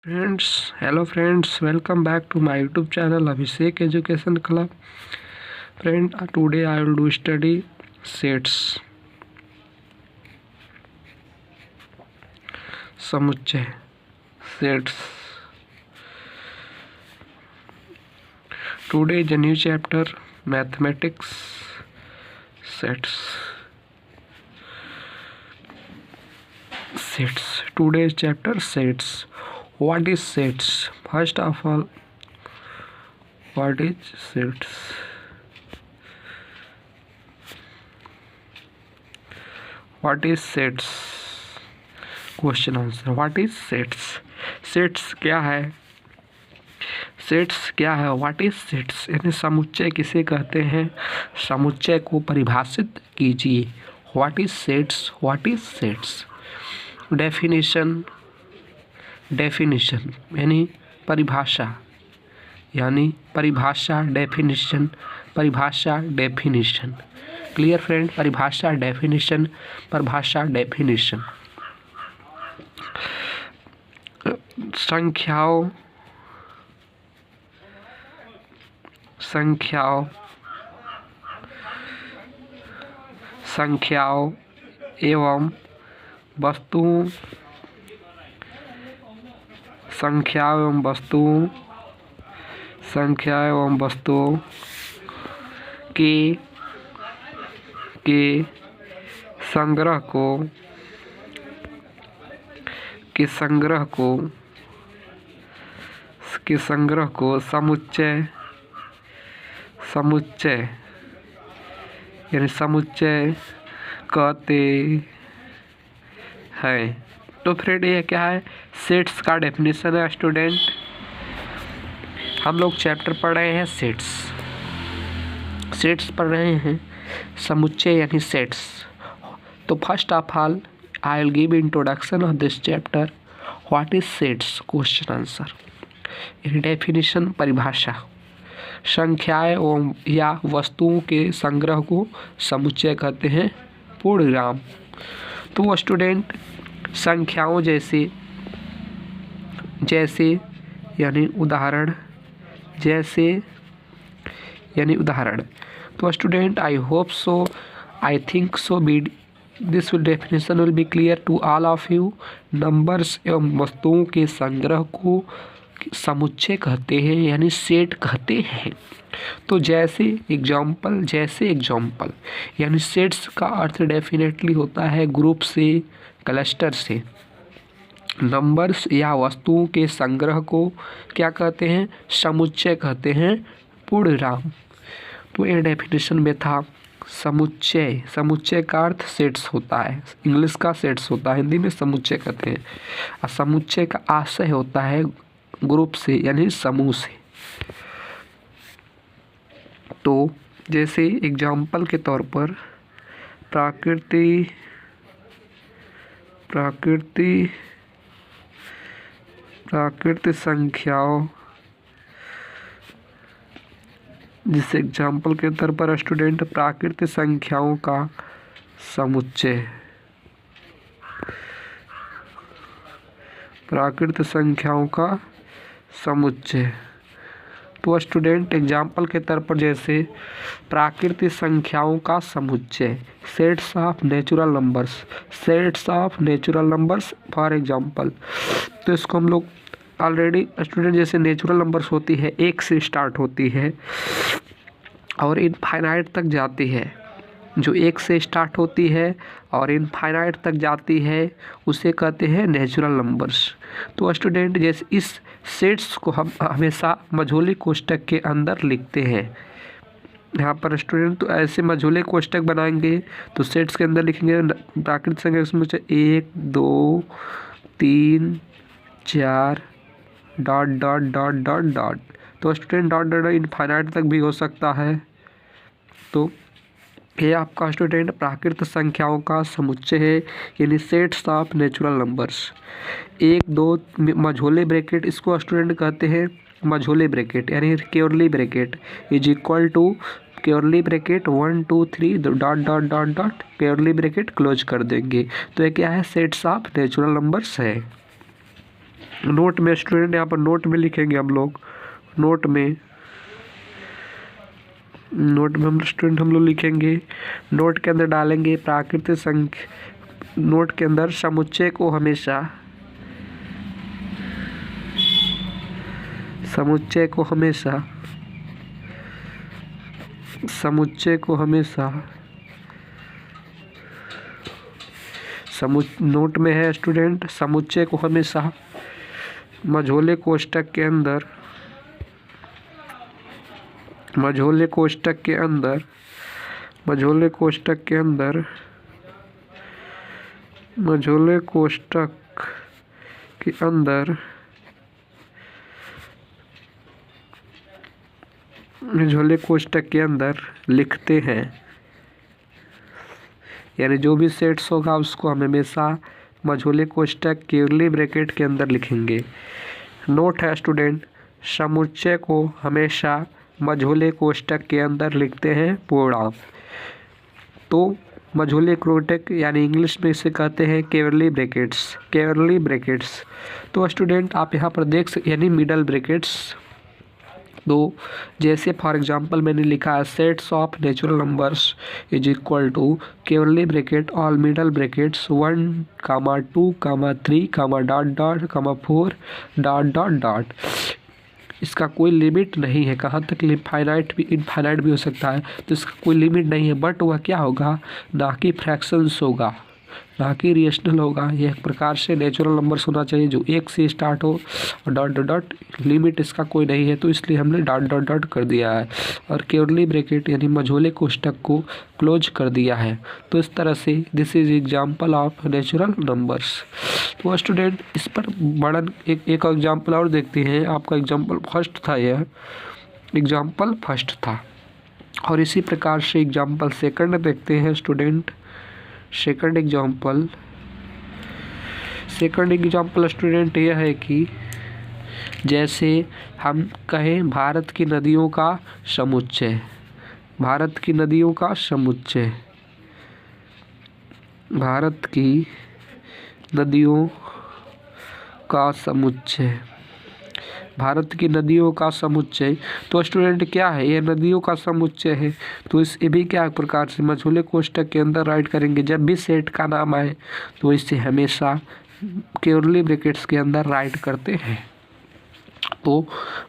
Friends, hello friends, welcome back to my YouTube channel Abhishek Education Club. Friend, today I will do study sets. समुच्चय sets. Today is a new chapter, mathematics sets. Sets. Today's chapter sets. What is sets? First of all, what is sets? What is sets? Question answer. What is sets? Sets क्या है? Sets क्या है? What is sets? यानी समुच्चय किसे कहते हैं? समुच्चय को परिभाषित कीजिए. What is sets? What is sets? Definition. Definition यानी परिभाषा. डेफिनेशन. परिभाषा डेफिनेशन. Clear friend? परिभाषा डेफिनेशन. परिभाषा डेफिनेशन. संख्याओं एवं वस्तुओं के संग्रह को समुच्चय यानी समुच्चय कहते हैं. तो फ्रेंड ये क्या है? सेट्स का डेफिनेशन है. स्टूडेंट, हम लोग चैप्टर पढ़ रहे हैं सेट्स पढ़ रहे हैं, समुच्चय यानी सेट्स. तो first of all I will give introduction of this chapter. What is sets? Question answer. Definition परिभाषा. संख्याएं या वस्तुओं के संग्रह को समुच्चय कहते हैं. पूर्णविराम. तो स्टूडेंट, संख्याओं जैसे यानी उदाहरण. तो student, I hope so, I think so this definition will be clear to all of you. Numbers एवं वस्तुओं के संग्रह को समुच्चय कहते हैं यानी सेट कहते हैं. तो जैसे एग्जाम्पल यानी सेट्स का अर्थ डेफिनेटली होता है ग्रुप से, क्लस्टर से. नंबर्स या वस्तुओं के संग्रह को क्या कहते हैं? समुच्चय कहते हैं. पूर्णविराम. तो ये डेफिनेशन में था समुच्चय का अर्थ सेट्स होता है. इंग्लिश का सेट्स होता है, हिंदी में समुच्चय कहते हैं. और समुच्चय का आशय होता है ग्रुप से यानी समूह से. तो जैसे एग्जाम्पल के तौर पर प्राकृतिक संख्याओं, जिस एग्जाम्पल के तौर पर स्टूडेंट प्राकृतिक संख्याओं का समुच्चय. तो स्टूडेंट एग्जाम्पल के तौर पर जैसे प्राकृतिक संख्याओं का समुच्चय, sets of natural numbers for example. तो इसको हम लोग ऑलरेडी स्टूडेंट, जैसे नेचुरल नंबर्स होती है, 1 से स्टार्ट होती है और इनफाइनाइट तक जाती है. जो 1 से स्टार्ट होती है और इनफाइनाइट तक जाती है उसे कहते हैं नेचुरल नंबर्स. तो स्टूडेंट, जैसे इस सेट्स को हम हमेशा मझोले कोष्टक के अंदर लिखते हैं. यहाँ पर स्टूडेंट तो ऐसे मझोले कोष्टक बनाएंगे तो सेट्स के अंदर लिखेंगे प्राकृतिक संख्या समुच्चय 1 2 3 4 ... तो स्टूडेंट डॉट इनफाइनाइट तक भी हो सकता है. तो ये आपका स्टूडेंट प्राकृतिक संख्याओं का समुच्चय है यानी सेट्स ऑफ नेचुरल नंबर्स. 1 2 मझोले ब्रैकेट, इसको स्टूडेंट कहते हैं मझोले ब्रैकेट यानी curly bracket is equal to curly bracket 1 2 3 ... curly bracket close कर देंगे. तो ये क्या है? सेट्स ऑफ नेचुरल नंबर्स है. नोट में स्टूडेंट यहाँ पर नोट में लिखेंगे हम लोग, नोट में हम स्टूडेंट हम लोग लिखेंगे, नोट के अंदर डालेंगे प्राकृतिक संख्या, नोट के अंदर समुच्चय को हमेशा नोट में है स्टूडेंट, समुच्चय को हमेशा मझोले कोष्ठक के अंदर लिखते हैं, यानी जो भी सेट्स होगा उसको हम हमेशा मझोले कोष्ठक कर्ली ब्रैकेट के अंदर लिखेंगे। नोट है स्टूडेंट, समुच्चय को हमेशा मझोले कोष्ठक के अंदर लिखते हैं पूर्णांक। तो मझोले कोष्ठक यानी इंग्लिश में इसे कहते हैं कर्ली ब्रैकेट्स। तो स्टूडेंट आप यहाँ पर देख सकते यानी मिडल ब्रैकेट्स। तो जैसे फॉर एग्जांपल मैंने लिखा है sets of natural numbers is equal to curly bracket all middle brackets 1, 2, 3, .4, ... इसका कोई लिमिट नहीं है, कहाँ तक फाइनाइट भी इनफाइनाइट भी हो सकता है, तो इसका कोई लिमिट नहीं है। बट वह क्या होगा, ना कि फ्रैक्शंस होगा, ना कि रेशनल होगा। यह एक प्रकार से नेचुरल नंबर्स होना चाहिए जो 1 से स्टार्ट हो और ... लिमिट इसका कोई नहीं है, तो इसलिए हमने ... कर दिया है और कर्ली ब्रैकेट यानी मझोले कोष्ठक को क्लोज कर दिया है। तो इस तरह से this is example of natural numbers. तो स्टूडेंट इस पर बड़ा एक एग्जाम्पल और देखते हैं। आपका एग्जाम्पल फर्स्ट था, यह एग्जाम्पल फर्स्ट था, और इसी प्रकार से एग्जाम्पल सेकंड देखते हैं स्टूडेंट। सेकंड एग्जाम्पल स्टूडेंट यह है कि जैसे हम कहें भारत की नदियों का समुच्चय, भारत की नदियों का समुच्चय तो स्टूडेंट क्या है, ये नदियों का समुच्चय है। तो इस ये भी क्या प्रकार से मझोले कोष्ठक के अंदर राइट करेंगे। जब भी सेट का नाम आए तो इसे हमेशा कर्ली ब्रैकेट्स के अंदर राइट करते हैं। तो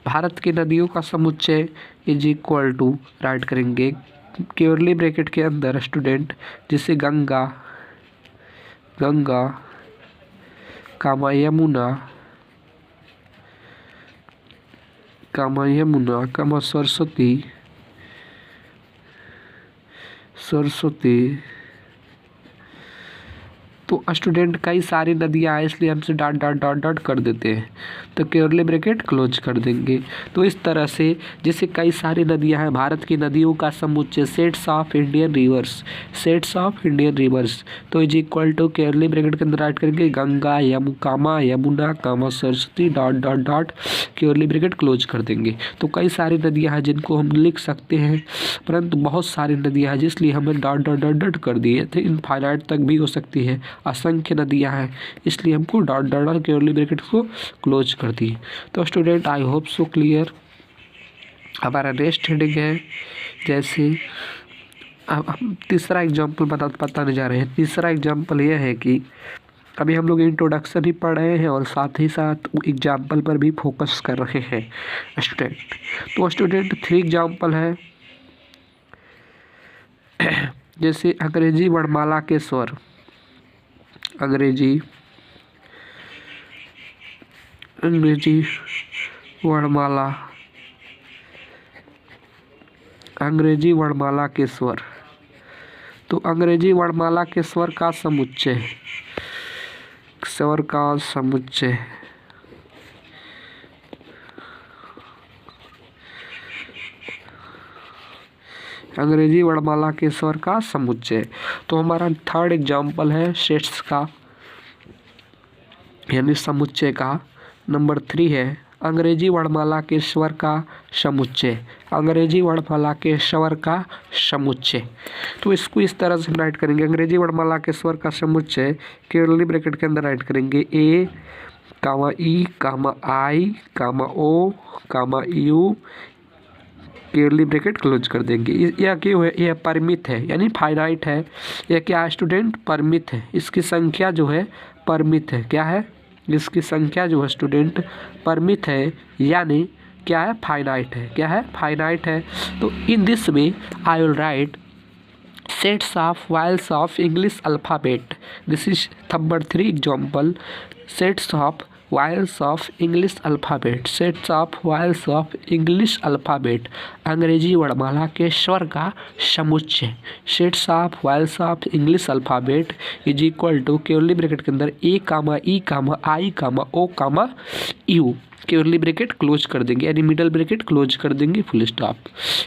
भारत की नदियों का समुच्चय इज इक्वल टू राइट करेंगे कर्ली ब्रैकेट के अंदर स्टूडेंट, जिसे गंगा, यमुना, सरस्वती। तो स्टूडेंट कई सारी नदियाँ हैं इसलिए हमसे ... कर देते हैं, तो कर्ली ब्रैकेट क्लोज कर देंगे। तो इस तरह से जैसे कई सारी नदियाँ हैं, भारत की नदियों का समुच्चय सेट्स ऑफ इंडियन रिवर्स, तो is equal to curly bracket के अंदर राइट करेंगे Ganga, Yamuna, Saraswati ... curly bracket close कर देंगे। तो कई सारी नदियाँ हैं जिनको हम लिख सकते हैं, परंतु बहुत सारी नदियाँ हैं जिसलिए हमें ... कर दिए थे। इनफाइनाइट तक भी हो सकती है, असंख्य नदियाँ हैं इसलिए हमको ... कर्ली ब्रैकेट को क्लोज कर दिए। तो student I hope so clear. हमारा नेक्स्ट हेडिंग है, जैसे अब हम तीसरा एग्जाम्पल बताने जा रहे हैं। तीसरा एग्जाम्पल यह है कि अभी हम लोग इंट्रोडक्शन ही पढ़ रहे हैं और साथ ही साथ एग्जाम्पल पर भी फोकस कर रहे हैं स्टूडेंट। तो स्टूडेंट 3 एग्जाम्पल है, जैसे अंग्रेजी वर्णमाला के स्वर, अंग्रेजी वर्णमाला के स्वर। तो अंग्रेजी वर्णमाला के स्वर का समुच्चय, अंग्रेजी वर्णमाला के स्वर का समुच्चय। तो हमारा थर्ड एग्जाम्पल है सेट्स का यानी समुच्चय का। नंबर 3 है अंग्रेजी वर्णमाला के स्वर का समुच्चय, तो इसको इस तरह से राइट करेंगे। अंग्रेजी वर्णमाला के स्वर का समुच्चय कर्ली ब्रैकेट के अंदर राइट करेंगे कामा ई कामा आई कामा ओ कामा यू कर्ली ब्रैकेट क्लोज कर देंगे। यह क्यों है? यह परिमित है यानी फाइनाइट है। यह क्या है स्टूडेंट? परिमित है। इसकी संख्या जो है परिमित है। क्या है? इसकी संख्या जो है स्टूडेंट परिमित है यानी क्या है? फाइनाइट है। क्या है? फाइनाइट है। तो in this way I will write sets of vowels of English alphabet. This is number 3 example. Sets of vowels of English alphabet. Sets of vowels of English alphabet. अंग्रेजी वर्णमाला के स्वर का समुच्चय। Sets of vowels of English alphabet is equal to curly bracket के अंदर ए कामा ई कामा आई कामा ओ कामा you curly bracket close कर देंगे यानी मिडल ब्रैकेट क्लोज कर देंगे फुल स्टॉप।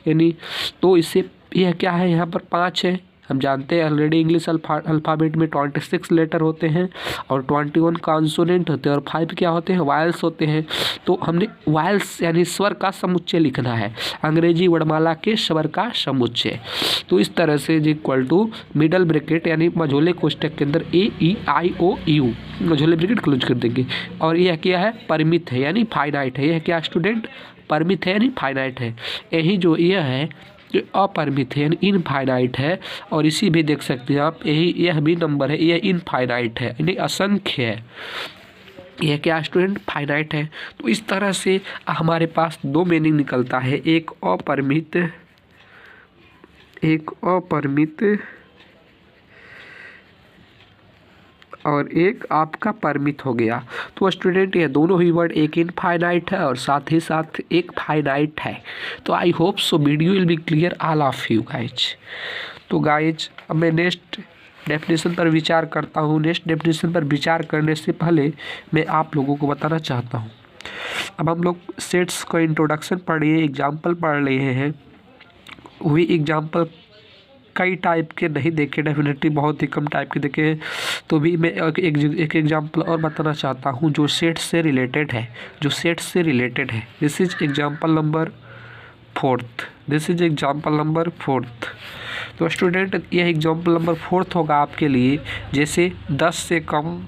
यानी तो इससे यह क्या है? यहाँ पर 5 है। हम जानते हैं ऑलरेडी इंग्लिश अल्फ़ाबेट में 26 लेटर होते हैं और 21 कॉन्सोनेंट होते हैं और 5 क्या होते हैं? वायल्स होते हैं। तो हमने वायल्स यानी स्वर का समुच्चय लिखना है, अंग्रेजी वर्णमाला के स्वर का समुच्चय। तो इस तरह से इक्वल टू मिडल ब्रैकेट यानी मझोले कोष्टक के अंदर ए ई आई ओ यू मझोले ब्रैकेट क्लोज कर देंगे। और यह क्या है? परिमित है यानी फाइनाइट है। यह क्या स्टूडेंट? परिमित है यानी फाइनाइट है। यही जो यह है अपरिमित है यानी इनफाइनाइट है। और इसी भी देख सकते हैं आप, यह भी नंबर है, यह इनफाइनाइट है यानी असंख्य है। यह क्या स्टूडेंट? फाइनाइट है। तो इस तरह से हमारे पास दो मीनिंग निकलता है, एक अपरिमित और एक आपका परिमित हो गया। तो स्टूडेंट ये दोनों ही वर्ड एक इनफाइनाइट है और साथ ही साथ एक फाइनाइट है। तो I hope so video will be clear all of you guys. तो गाइज अब मैं नेक्स्ट डेफिनेशन पर विचार करता हूँ। नेक्स्ट डेफिनेशन पर विचार करने से पहले मैं आप लोगों को बताना चाहता हूँ, अब हम लोग सेट्स का इंट्रोडक्शन पढ़ रहे हैं, एग्जाम्पल पढ़ रहे हैं। वही एग्जाम्पल कई टाइप के नहीं देखे, डेफिनेटली बहुत ही कम टाइप के देखे। तो भी मैं एक एग्जांपल और बताना चाहता हूँ जो सेट से रिलेटेड है, दिस इज एग्जांपल नंबर 4। तो स्टूडेंट यह एग्जांपल नंबर 4 होगा आपके लिए। जैसे 10 से कम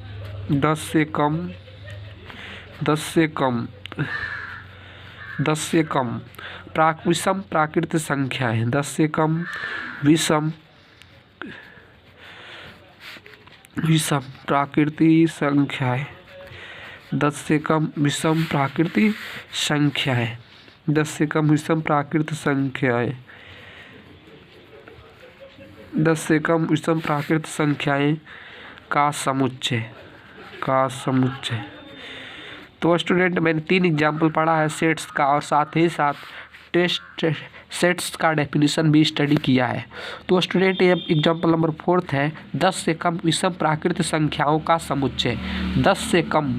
विषम प्राकृत संख्याएं, 10 से कम विषम प्राकृतिक संख्याएं, 10 से कम विषम प्राकृतिक संख्याएं, 10 से कम विषम प्राकृत संख्याएं, 10 से कम विषम प्राकृत संख्याएं का समुच्चय। तो स्टूडेंट मैंने 3 एग्जाम्पल पढ़ा है सेट्स का और साथ ही साथ टेस्ट सेट्स का डेफिनेशन भी स्टडी किया है। तो स्टूडेंट ये एग्जाम्पल नंबर 4 है, 10 से कम विषम प्राकृत संख्याओं का समुच्चय। 10 से कम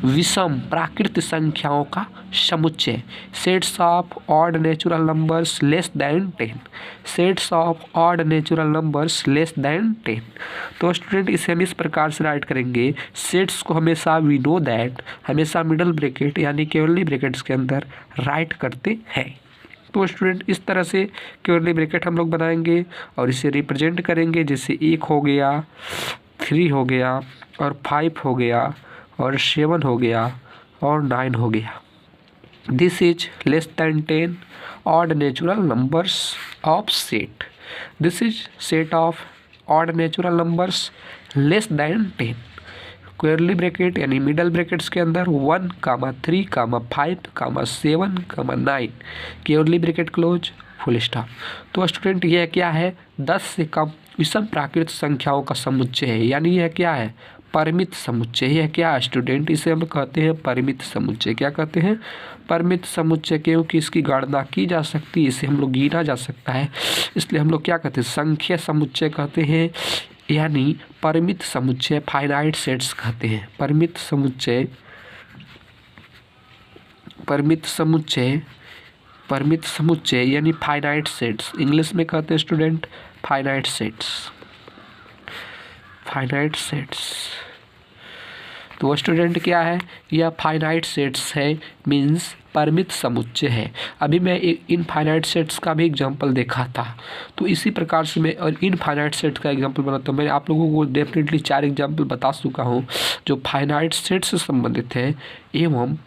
विषम प्राकृत संख्याओं का समुच्चय। Sets of odd natural numbers less than 10। Sets of odd natural numbers less than 10। तो स्टूडेंट इसे हम इस प्रकार से राइट करेंगे। सेट्स को हमेशा वी नो दैट हमेशा मिडल ब्रैकेट यानी कर्ली ब्रैकेट्स के अंदर राइट करते हैं। तो स्टूडेंट इस तरह से कर्ली ब्रैकेट हम लोग बनाएंगे और इसे रिप्रेजेंट करेंगे। जैसे 1 हो गया, 3 हो गया और 5 हो गया और 7 हो गया और 9 हो गया। This is less than 10 odd natural numbers of set. This is set of odd natural numbers less than 10। Curly bracket यानी मिडल ब्रैकेट्स के अंदर 1, 3, 5, 7, 9 curly bracket close full stop. तो स्टूडेंट यह क्या है? 10 से कम विषम प्राकृत संख्याओं का समुच्चय है, यानी यह क्या है? परिमित समुच्चय। यह क्या स्टूडेंट? इसे हम कहते हैं परिमित समुच्चय। क्या कहते हैं? परिमित समुच्चय, क्योंकि इसकी गणना की जा सकती है, इसे हम लोग गिना जा सकता है, इसलिए हम लोग क्या कहते हैं? संख्या समुच्चय कहते हैं, यानी परिमित समुच्चय फाइनाइट सेट्स कहते हैं। परिमित समुच्चय यानी फाइनाइट सेट्स, इंग्लिश में कहते हैं स्टूडेंट फाइनाइट सेट्स। तो स्टूडेंट क्या है, यह फाइनाइट सेट्स है, मीन्स परिमित समुच्चय है। अभी मैं इनफाइनाइट सेट्स का भी एग्जांपल देखा था, तो इसी प्रकार से मैं और इनफाइनाइट सेट्स का एग्जांपल बनाता हूँ। मैं आप लोगों को डेफिनेटली 4 एग्जांपल बता चुका हूँ जो फाइनाइट सेट्स से संबंधित है एवं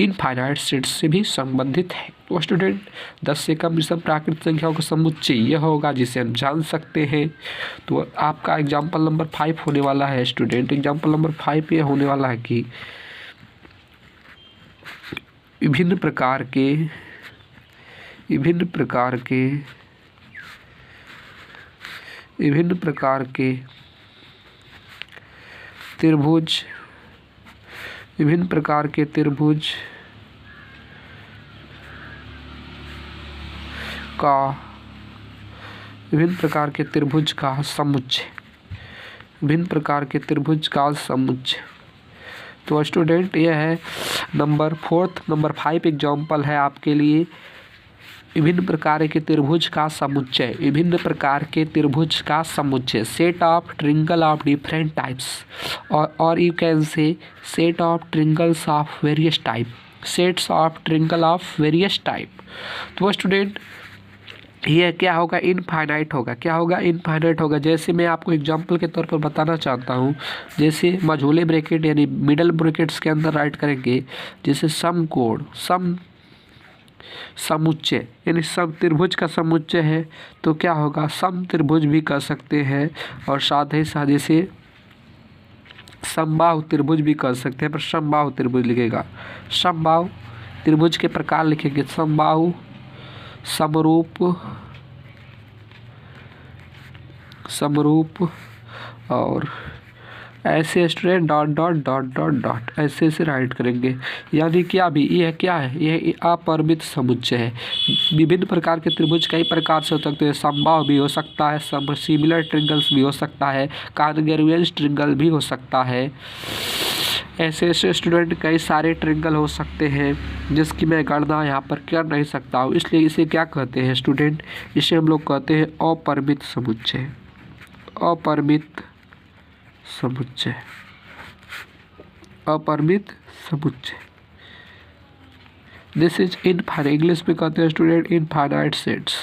इनफाइनाइट सेट्स से भी संबंधित है। तो स्टूडेंट 10 से कम विषम प्राकृतिक संख्याओं का समुच्चय यह होगा जिसे हम जान सकते हैं। तो आपका एग्जाम्पल नंबर 5 होने वाला है स्टूडेंट। एग्जाम्पल नंबर 5 ये होने वाला है कि विभिन्न प्रकार के त्रिभुज का समुच्चय। तो स्टूडेंट यह है नंबर 5 एग्जाम्पल है आपके लिए। विभिन्न प्रकार के त्रिभुज का समुच्चय, set of triangle of different types, और you can say set of triangles of various type, sets of triangle of various type. तो स्टूडेंट ये क्या होगा, इनफाइनाइट होगा। क्या होगा, इनफाइनाइट होगा। जैसे मैं आपको एग्जांपल के तौर पर बताना चाहता हूँ, जैसे मझोले ब्रैकेट यानी मिडल ब्रैकेट्स के अंदर राइट करेंगे, जैसे समुच्चय यानी सम त्रिभुज का समुच्चय है, तो क्या होगा, सम त्रिभुज भी कर सकते हैं, और साथ ही साथ जैसे समबाहु त्रिभुज भी कर सकते हैं, पर समबाहु त्रिभुज लिखेगा। समबाहु त्रिभुज के प्रकार लिखेंगे, समबाहु, समरूप और ऐसे student dot dot dot dot dot ऐसे राइट करेंगे। यानी क्या भी यह क्या है, यह अपरिमित समुच्चय है। विभिन्न प्रकार के त्रिभुज कई प्रकार से हो सकते हैं। समबाहु भी हो सकता है, सिमिलर ट्रिंगल्स भी हो सकता है, कॉन्ग्रुएंस ट्रिंगल भी हो सकता है। ऐसे स्टूडेंट कई सारे ट्रिंगल हो सकते हैं जिसकी मैं गणना यहाँ पर कर नहीं सकता हूँ, इसलिए इसे क्या कहते हैं स्टूडेंट, इसे हम लोग कहते हैं अपरिमित समुच्चय। दिस इज इनफाइनाइट, इंग्लिश में कहते हैं स्टूडेंट इनफाइनाइट सेट्स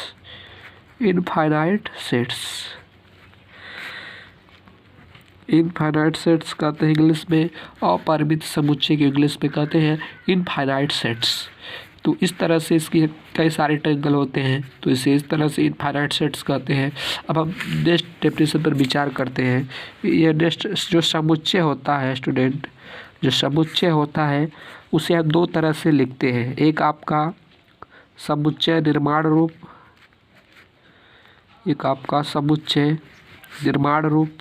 कहते हैं इंग्लिश में। अपरिमित समुच्चय के इंग्लिश में कहते हैं इनफाइनाइट सेट्स। तो इस तरह से इसकी कई सारे ट्रायंगल होते हैं, तो इसे इस तरह से इनफाइनाइट सेट्स कहते हैं। अब हम नेक्स्ट डेफिनेशन पर विचार करते हैं। यह नेक्स्ट जो समुच्चय होता है स्टूडेंट, जो समुच्चय होता है उसे हम 2 तरह से लिखते हैं। एक आपका समुच्चय निर्माण रूप, एक आपका समुच्चय निर्माण रूप,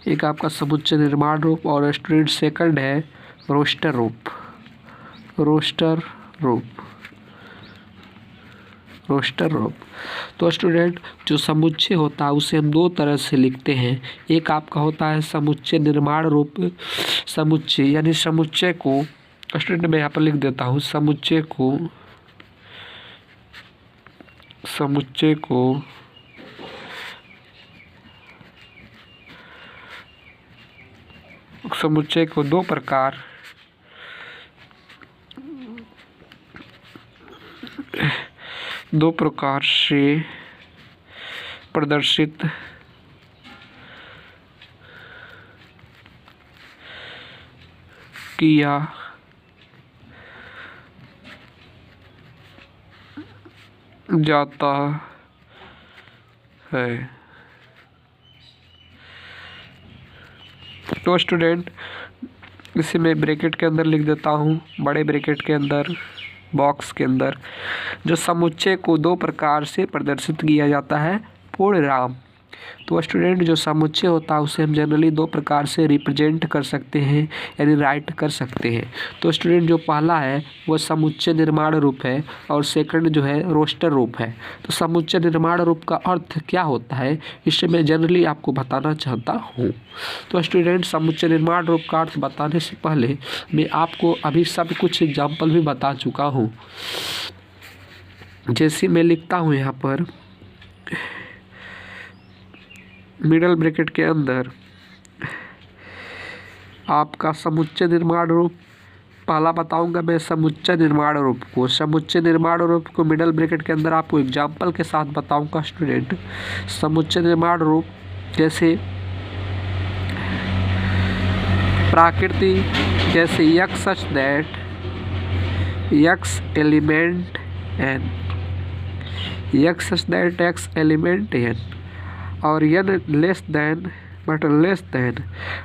एक आपका समुच्चय निर्माण रूप, और स्टूडेंट सेकंड है रोस्टर रूप। तो स्टूडेंट जो समुच्चय होता है उसे हम 2 तरह से लिखते हैं। एक आपका होता है समुच्चय निर्माण रूप समुच्चय, यानी समुच्चय को स्टूडेंट मैं यहाँ पर लिख देता हूँ, समुच्चय को 2 प्रकार से प्रदर्शित किया जाता है। तो स्टूडेंट इसे मैं ब्रैकेट के अंदर लिख देता हूँ, बड़े ब्रैकेट के अंदर, बॉक्स के अंदर, जो समुच्चय को 2 प्रकार से प्रदर्शित किया जाता है पूर्णविराम। तो स्टूडेंट जो समुच्चय होता है उसे हम जनरली 2 प्रकार से रिप्रेजेंट कर सकते हैं, यानी राइट कर सकते हैं। तो स्टूडेंट जो पहला है वो समुच्चय निर्माण रूप है, और सेकंड जो है रोस्टर रूप है। तो समुच्चय निर्माण रूप का अर्थ क्या होता है, इससे मैं जनरली आपको बताना चाहता हूँ। तो स्टूडेंट समुच्चय निर्माण रूप का अर्थ बताने से पहले मैं आपको अभी सब कुछ एग्जाम्पल भी बता चुका हूँ। जैसे मैं लिखता हूँ यहाँ पर मिडल ब्रैकेट के अंदर आपका समुच्चय निर्माण रूप पहला बताऊंगा मैं समुच्चय निर्माण रूप को। समुच्चय निर्माण रूप को मिडल ब्रैकेट के अंदर आपको एग्जाम्पल के साथ बताऊंगा स्टूडेंट। समुच्चय निर्माण रूप जैसे प्रकृति, जैसे x such that x element n, x such that x element n, और n लेस देन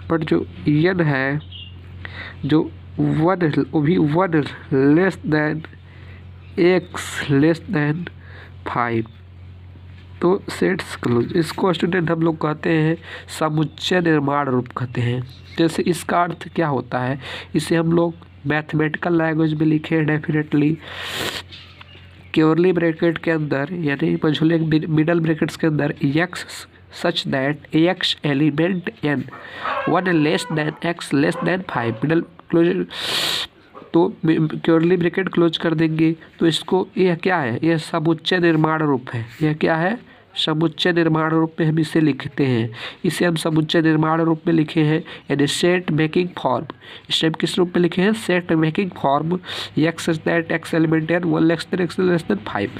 बट जो n है जो वन भी one less than x less than 5, तो सेट्स क्लोज। इसको स्टूडेंट हम लोग कहते हैं समुच्चय निर्माण रूप कहते हैं। जैसे इसका अर्थ क्या होता है, इसे हम लोग मैथमेटिकल लैंग्वेज में लिखे हैं डेफिनेटली कर्ली ब्रैकेट के अंदर, यानी मझोले मिडल ब्रैकेट्स के अंदर x such that x element n 1 less than x less than 5 middle close, तो कर्ली ब्रैकेट क्लोज कर देंगे। तो इसको यह क्या है, यह समुच्चय निर्माण रूप है। यह क्या है, समुच्चय निर्माण रूप में हम इसे लिखते हैं। इसे हम समुच्चय निर्माण रूप में लिखे हैं यानी सेट मेकिंग फॉर्म। इसे हम किस रूप में लिखे हैं, set making form x such that x element n 1 less than 5।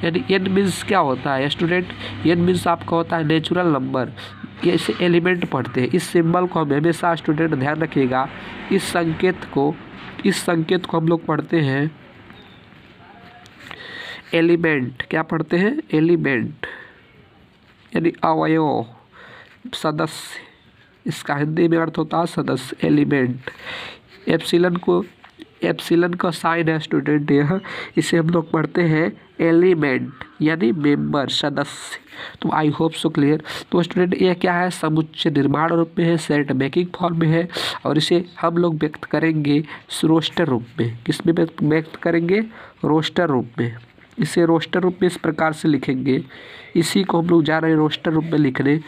यानी n मीन्स क्या होता है स्टूडेंट, n मीन्स आपका होता है नेचुरल नंबर। ये इसे एलिमेंट पढ़ते हैं। इस सिंबल को हम हमेशा स्टूडेंट ध्यान रखिएगा, इस संकेत को हम लोग पढ़ते हैं एलिमेंट। क्या पढ़ते हैं, एलिमेंट यानी अवयव, सदस्य। इसका हिंदी में अर्थ होता है सदस्य, एलिमेंट। एप्सिलन का साइन है स्टूडेंट यह, इसे हम लोग पढ़ते हैं एलिमेंट यानी मेंबर, सदस्य। तो आई होप सो क्लियर। तो स्टूडेंट ये क्या है, समुच्चय निर्माण रूप में है, सेट मेकिंग फॉर्म में है, और इसे हम लोग व्यक्त करेंगे रोस्टर रूप में। किस में व्यक्त करेंगे, रोस्टर रूप में। इसे रोस्टर रूप में इस प्रकार से लिखेंगे, इसी को हम लोग जा रहे हैं रोस्टर रूप में लिखने।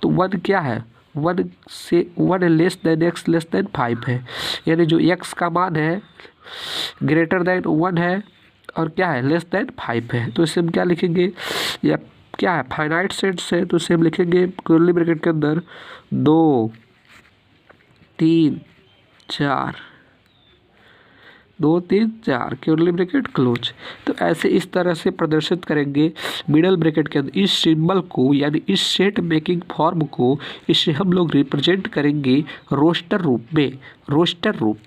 तो 1 क्या है, 1 less than x less than 5 है, यानी जो x का मान है ग्रेटर देन 1 है और क्या है लेस देन 5 है। तो इसे हम क्या लिखेंगे, या क्या है फाइनाइट सेट्स है, तो इसे हम लिखेंगे कर्ली ब्रैकेट के अंदर 2 3 4 2 3 4 कर्ली ब्रैकेट क्लोज। तो ऐसे इस तरह से प्रदर्शित करेंगे मिडल ब्रैकेट के अंदर इस सिंबल को, यानी इस सेट मेकिंग फॉर्म को। इसे हम लोग रिप्रेजेंट करेंगे रोस्टर रूप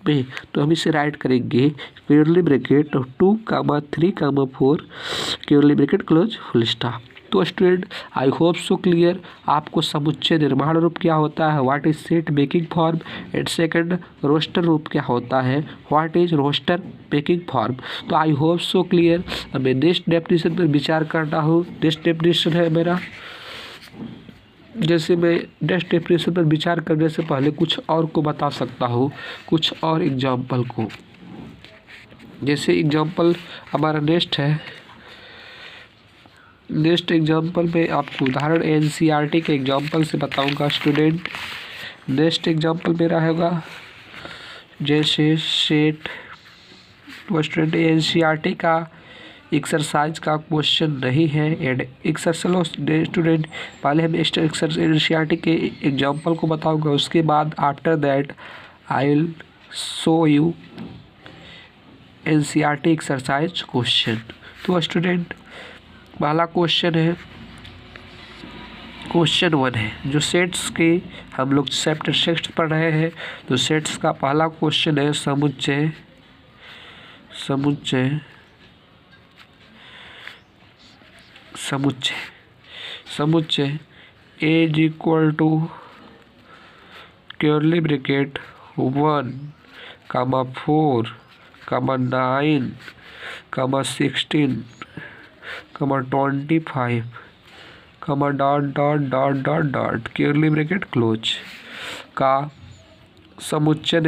में। तो हम इसे राइट करेंगे curly bracket 2 3 4 curly bracket close full stop. तो student I hope so clear, आपको समुच्चय निर्माण रूप क्या होता है, what is set making form, and second roster रूप क्या होता है, what is roster making form. तो आई होप सो क्लियर। अब मैं नेक्स्ट डेफिनेशन पर विचार करता हूँ। नेक्स्ट डेफिनेशन है मेरा, जैसे मैं नेक्स्ट डेफिनेशन पर विचार करने से पहले कुछ और को बता सकता हूँ, कुछ और एग्जाम्पल को। जैसे एग्जाम्पल हमारा नेक्स्ट एग्जाम्पल में आपको उदाहरण NCERT के एग्जाम्पल से बताऊंगा स्टूडेंट। नेक्स्ट एग्जाम्पल मेरा होगा जैसे सेट, तो स्टूडेंट NCERT का एक्सरसाइज का क्वेश्चन नहीं है। एंड स्टूडेंट पहले हम NCERT के एग्जाम्पल को बताऊंगा, उसके बाद after that I will show you NCERT exercise question. तो स्टूडेंट पहला क्वेश्चन है, क्वेश्चन 1 है, जो सेट्स के हम लोग चैप्टर 6 पढ़ रहे हैं। तो सेट्स का पहला क्वेश्चन है समुच्चय A is equal to curly bracket 1 4 9 16 25 dot curly bracket close का समुच्चय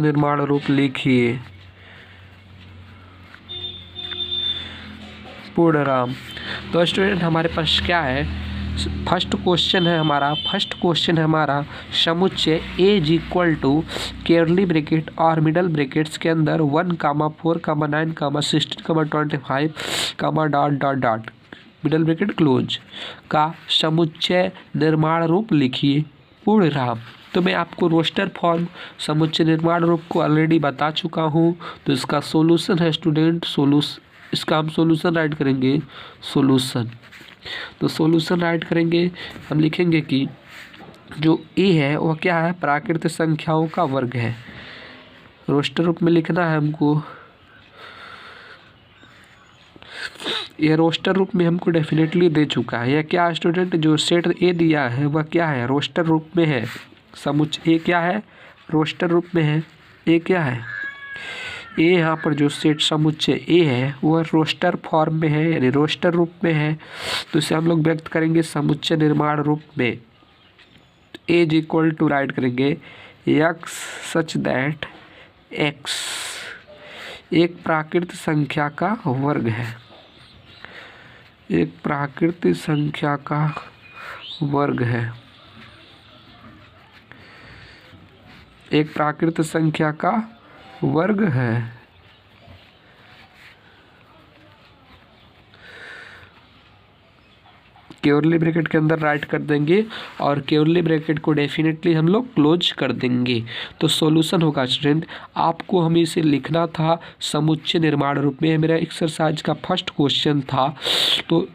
निर्माण रूप लिखिए। पूर्णराम। तो स्टूडेंट हमारे पास क्या है, फर्स्ट क्वेश्चन है हमारा समुच्चय A is equal to curly bracket और मिडल ब्रैकेट्स के अंदर 1, 4, 9, 16, 25, dot dot dot middle bracket close का समुच्चय निर्माण रूप लिखिए पूर्ण विराम। तो मैं आपको रोस्टर फॉर्म समुच्चय निर्माण रूप को ऑलरेडी बता चुका हूँ। तो इसका सॉल्यूशन है स्टूडेंट, इसका हम सॉल्यूशन राइट करेंगे। तो सॉल्यूशन राइट करेंगे, हम लिखेंगे कि जो ए है वह क्या है, प्राकृत संख्याओं का वर्ग है। रोस्टर रूप में लिखना है हमको, यह रोस्टर रूप में हमको डेफिनेटली दे चुका है। यह क्या है स्टूडेंट, जो सेट ए दिया है वह क्या है, रोस्टर रूप में है। समुच्चय ए क्या है, रोस्टर रूप में है। ए क्या है, ए यहाँ पर जो सेट समुच्चय ए है वह रोस्टर फॉर्म में है, यानी रोस्टर रूप में है। तो इसे हम लोग व्यक्त करेंगे समुच्चय निर्माण रूप में। ए इज इक्वल टू राइट करेंगे एक्स सच दैट एक्स एक प्राकृत संख्या का वर्ग है। एक प्राकृत संख्या का वर्ग है। एक प्राकृत संख्या का वर्ग है। कर्ली ब्रैकेट के अंदर राइट कर देंगे और कर्ली ब्रैकेट को डेफिनेटली हम लोग क्लोज कर देंगे। तो सॉल्यूशन होगा स्टूडेंट, आपको हमें इसे लिखना था समुच्चय निर्माण रूप में। मेरा एक्सरसाइज का फर्स्ट क्वेश्चन था। तो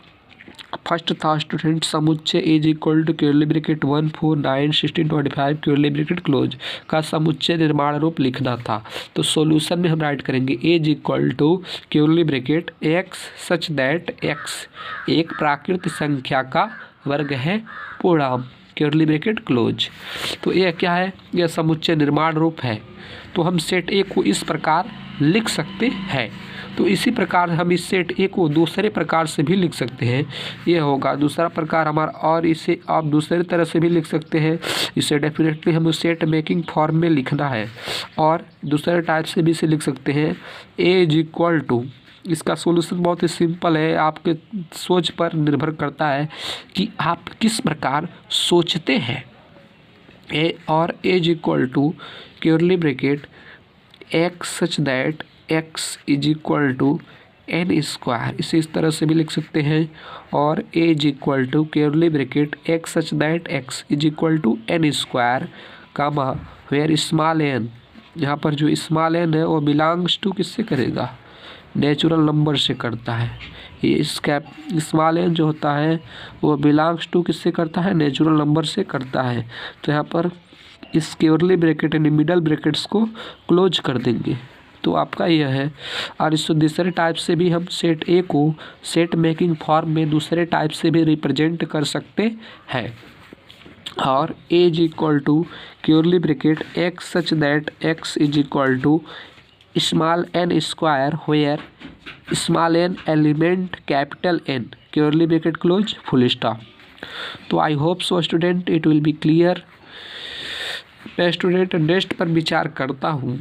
फर्स्ट था स्टूडेंट समुच्चय a is equal to curly bracket 1, 4, 9, 16, 25 curly bracket close का समुच्चय निर्माण रूप लिखना था। तो सॉल्यूशन में हम राइट करेंगे a is equal to curly bracket x such that x एक प्राकृत संख्या का वर्ग है पूर्णांक कर्ली ब्रैकेट क्लोज। तो यह क्या है, यह समुच्चय निर्माण रूप है। तो हम सेट ए को इस प्रकार लिख सकते हैं। तो इसी प्रकार हम इस सेट ए को दूसरे प्रकार से भी लिख सकते हैं। यह होगा दूसरा प्रकार हमारा, और इसे आप दूसरे तरह से भी लिख सकते हैं। इसे डेफिनेटली हमें सेट मेकिंग फॉर्म में लिखना है, और दूसरे टाइप से भी इसे लिख सकते हैं। ए इज इक्वल टू, इसका सॉल्यूशन बहुत ही सिंपल है, आपके सोच पर निर्भर करता है कि आप किस प्रकार सोचते हैं। ए और a is equal to curly bracket x such that x is equal to n square, इसे इस तरह से भी लिख सकते हैं। और a is equal to curly bracket x such that x is equal to n square comma where small n, यहाँ पर जो स्मॉल एन है वो बिलोंग्स टू किससे करेगा, नेचुरल नंबर से करता है। ये स्मॉल एन जो होता है वो बिलोंग्स टू किससे करता है, नेचुरल नंबर से करता है। तो यहाँ पर इस कर्ली ब्रैकेट यानी मिडल ब्रैकेट्स को क्लोज कर देंगे। तो आपका यह है। और इस दूसरे टाइप से भी हम सेट ए को सेट मेकिंग फॉर्म में दूसरे टाइप से भी रिप्रेजेंट कर सकते हैं। और a is equal to curly bracket x such that x is equal to small n square where small n element capital n curly bracket close full stop. तो I hope so student it will be clear. मैं student next पर विचार करता हूँ।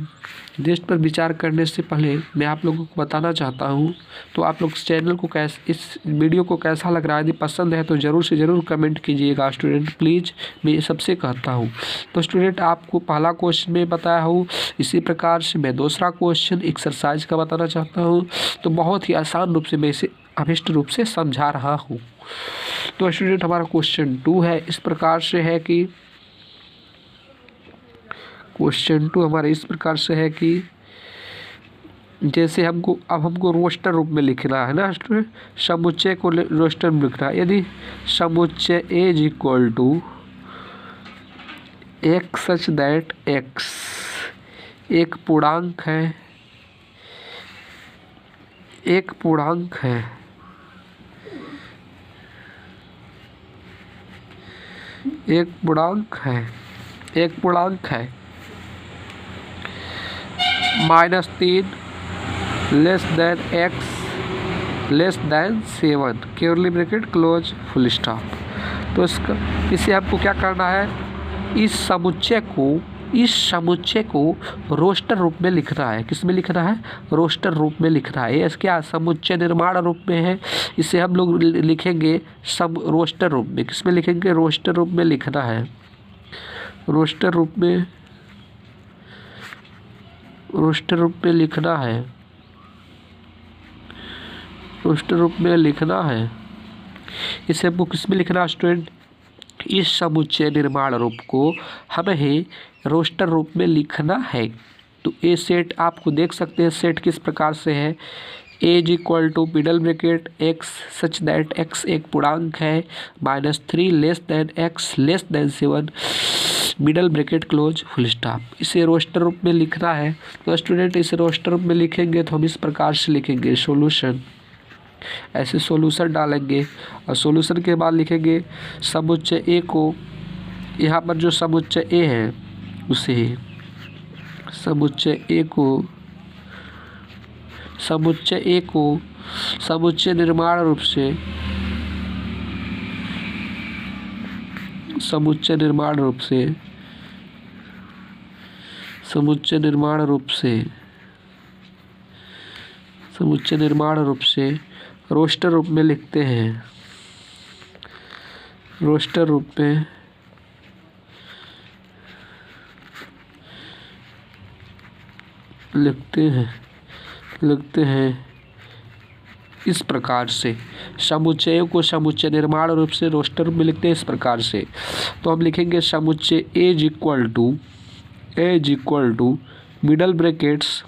Next पर विचार करने से पहले मैं आप लोगों को बताना चाहता हूँ, तो आप लोग चैनल को इस वीडियो को कैसा लग रहा है, यदि पसंद है तो ज़रूर से ज़रूर कमेंट कीजिएगा स्टूडेंट, प्लीज़ मैं सबसे कहता हूँ। तो स्टूडेंट आपको पहला क्वेश्चन में बताया हूँ, इसी प्रकार से मैं दूसरा क्वेश्चन एक्सरसाइज का बताना चाहता हूँ। तो बहुत ही आसान रूप से मैं इसे अभिष्ट रूप से समझा रहा हूँ। तो स्टूडेंट हमारा क्वेश्चन 2 है, इस प्रकार से है कि क्वेश्चन 2 हमारा इस प्रकार से है कि जैसे हमको रोस्टर रूप में लिखना है ना स्टूडेंट, समुच्चय को रोस्टर में लिखना है। यदि समुच्चय a is equal to x such that x एक पूर्णांक है, एक पूर्णांक है, एक पूर्णांक है, एक पूर्णांक है -3 less than X less than 7 curly bracket close full stop. तो इसे आपको क्या करना है, इस समुच्चय को इस समुच्चय को रोस्टर रूप में लिखना है। किस में लिखना है? रोस्टर रूप में लिखना है। ये क्या समुच्चय निर्माण रूप में है, इसे हम लोग लिखेंगे सब रोस्टर रूप में। किस में लिखेंगे? रोस्टर रूप में लिखना है। रोस्टर रूप में, रोस्टर रूप में लिखना है। रोस्टर रूप में लिखना है। इसे हमको किस में लिखना है स्टूडेंट? इस समुच्चय निर्माण रूप को हमें रोस्टर रूप में लिखना है। तो ए सेट आपको देख सकते हैं सेट किस प्रकार से है। As equal to middle bracket x such that x एक पूर्णांक है, -3 less than X less than 7 middle bracket close full stop. इसे रोस्टर रूप में लिखना है। तो स्टूडेंट इसे रोस्टर रूप में लिखेंगे तो हम इस प्रकार से लिखेंगे सॉल्यूशन। ऐसे सॉल्यूशन डालेंगे और सॉल्यूशन के बाद लिखेंगे समुच्चय ए को। यहाँ पर जो समुच्चय ए है उसे समुच्चय ए को समुच्चय निर्माण रूप से समुच्चय निर्माण रूप से रोस्टर रूप में लिखते हैं। रोस्टर रूप में लिखते हैं इस प्रकार से। समुच्चयों को समुच्चय निर्माण रूप से रोस्टर रूप में लिखते हैं इस प्रकार से। तो हम लिखेंगे समुच्चय as equal to middle brackets,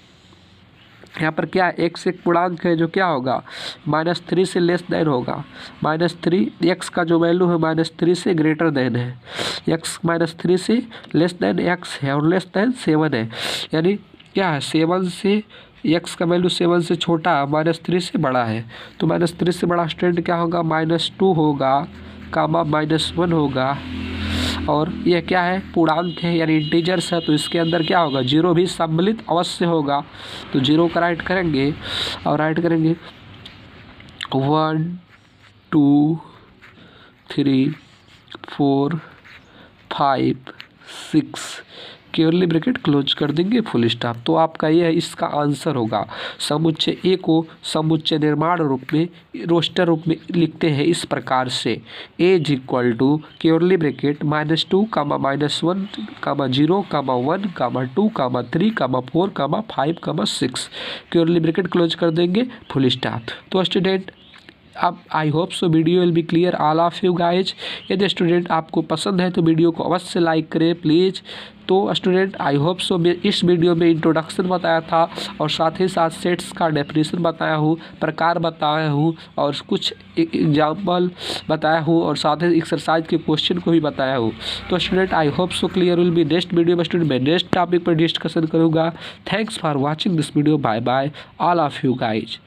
यहाँ पर क्या है एक्स एक पूर्णांक है जो क्या होगा -3 से लेस देन होगा। -3 एक्स का जो वैल्यू है -3 से ग्रेटर देन है। एक्स -3 से लेस देन एक्स है और लेस देन 7 है। यानी क्या है 7 से एक्स का वैल्यू 7 से छोटा -3 से बड़ा है। तो -3 से बड़ा स्टूडेंट क्या होगा? -2 होगा, कामा -1 होगा। और यह क्या है? पूर्णांक है यानी इंटीजर्स है। तो इसके अंदर क्या होगा? 0 भी सम्मिलित अवश्य होगा। तो 0 का राइट करेंगे और राइट करेंगे 1 2 3 4 5 6 कर्ली ब्रैकेट क्लोज कर देंगे फुल स्टॉप। तो आपका यह इसका आंसर होगा। समुच्चय ए को समुच्चय निर्माण रूप में रोस्टर रूप में लिखते हैं इस प्रकार से। As equal to curly bracket -2, -1, 0, 1, 2, 3, 4, 5, 6 curly bracket close कर देंगे फुल स्टॉप। तो स्टूडेंट अब I hope so video will be clear all of you guys. यदि स्टूडेंट आपको पसंद है तो वीडियो को अवश्य लाइक करें प्लीज़। तो स्टूडेंट आई होप सो मैं इस वीडियो में इंट्रोडक्शन बताया था और साथ ही साथ सेट्स का डेफिनेशन बताया हूँ, प्रकार बताया हूँ और कुछ एग्जाम्पल बताया हूँ और साथ ही एक्सरसाइज के क्वेश्चन को भी बताया हूँ। तो student I hope so clear will be. Next video में स्टूडेंट मैं नेक्स्ट टॉपिक पर डिस्कशन करूँगा। Thanks for watching this video. Bye bye all of you guys.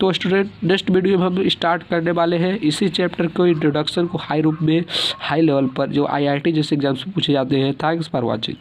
तो स्टूडेंट नेक्स्ट वीडियो में हम स्टार्ट करने वाले हैं इसी चैप्टर को इंट्रोडक्शन को हाई रूप में हाई लेवल पर जो IIT जैसे एग्जाम्स पूछे जाते हैं। Thanks for watching.